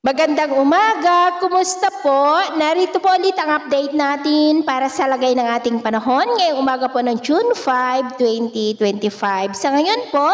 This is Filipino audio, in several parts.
Magandang umaga! Kumusta po? Narito po ulit ang update natin para sa lagay ng ating panahon ngayong umaga po ng June 5, 2025. Sa ngayon po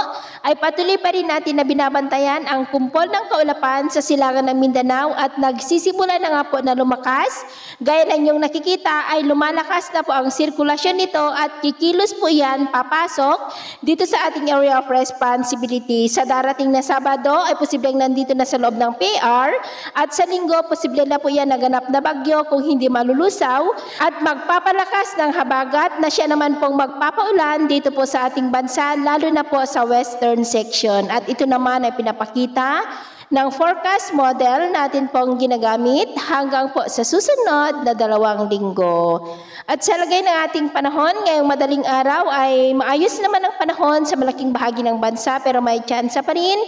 ay patuloy pa rin natin na binabantayan ang kumpol ng kaulapan sa silangan ng Mindanao at nagsisimula na nga po na lumakas. Gaya na inyong nakikita ay lumalakas na po ang sirkulasyon nito at kikilos po yan papasok dito sa ating area of responsibility. Sa darating na Sabado ay posibleng nandito na sa loob ng PR. At sa Linggo, posible na po yan naganap na bagyo kung hindi malulusaw at magpapalakas ng habagat na siya naman pong magpapaulan dito po sa ating bansa, lalo na po sa western section. At ito naman ay pinapakita ng forecast model natin pong ginagamit hanggang po sa susunod na 2 linggo. At sa lagay ng ating panahon, ngayong madaling araw ay maayos naman ang panahon sa malaking bahagi ng bansa pero may tsansa pa rin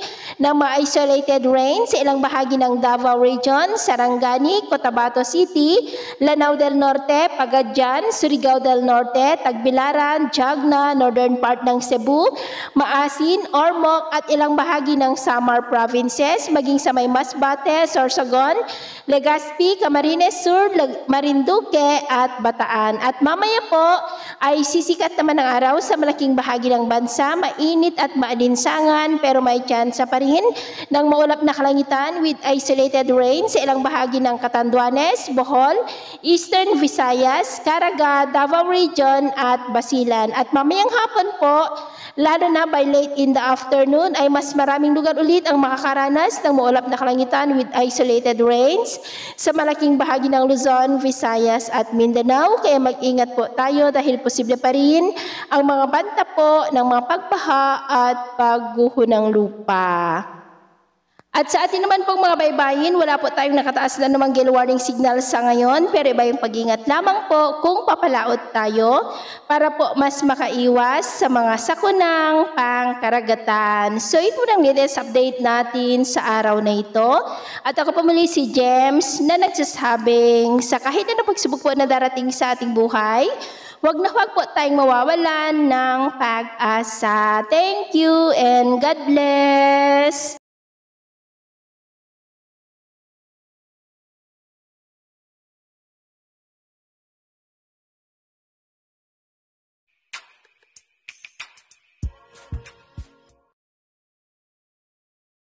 ng mga isolated rain sa ilang bahagi ng Davao Region, Sarangani, Cotabato City, Lanao del Norte, Pagadian, Surigao del Norte, Tagbilaran, Jagna, northern part ng Cebu, Maasin, Ormoc at ilang bahagi ng Samar provinces, maging sa may Masbate, Sorsogon, Legazpi, Camarines Sur, Marinduque at Bataan. At mamaya po ay sisikat naman ang araw sa malaking bahagi ng bansa, mainit at maalinsangan pero may tsansa pa rin ng maulap na kalangitan with isolated rain sa ilang bahagi ng Catanduanes, Bohol, Eastern Visayas, Caraga, Davao Region at Basilan. At mamayang hapon po, lalo na by late in the afternoon ay mas maraming lugar ulit ang makakaranas ng maulap na kalangitan with isolated rains sa malaking bahagi ng Luzon, Visayas at Mindanao. Kaya mag-ingat po tayo dahil posible pa rin ang mga banta po ng mga pagbaha at pagguho ng lupa. At sa atin naman pong mga baybayin, wala po tayong nakataas na namang gale warning signal sa ngayon, pero iba yung pag-ingat lamang po kung papalaot tayo para po mas makaiwas sa mga sakunang pangkaragatan. So ito ang latest update natin sa araw na ito. At ako po muli si James na nagsasabing sa kahit na pagsubok po na darating sa ating buhay, wag po tayong mawawalan ng pag-asa. Thank you and God bless!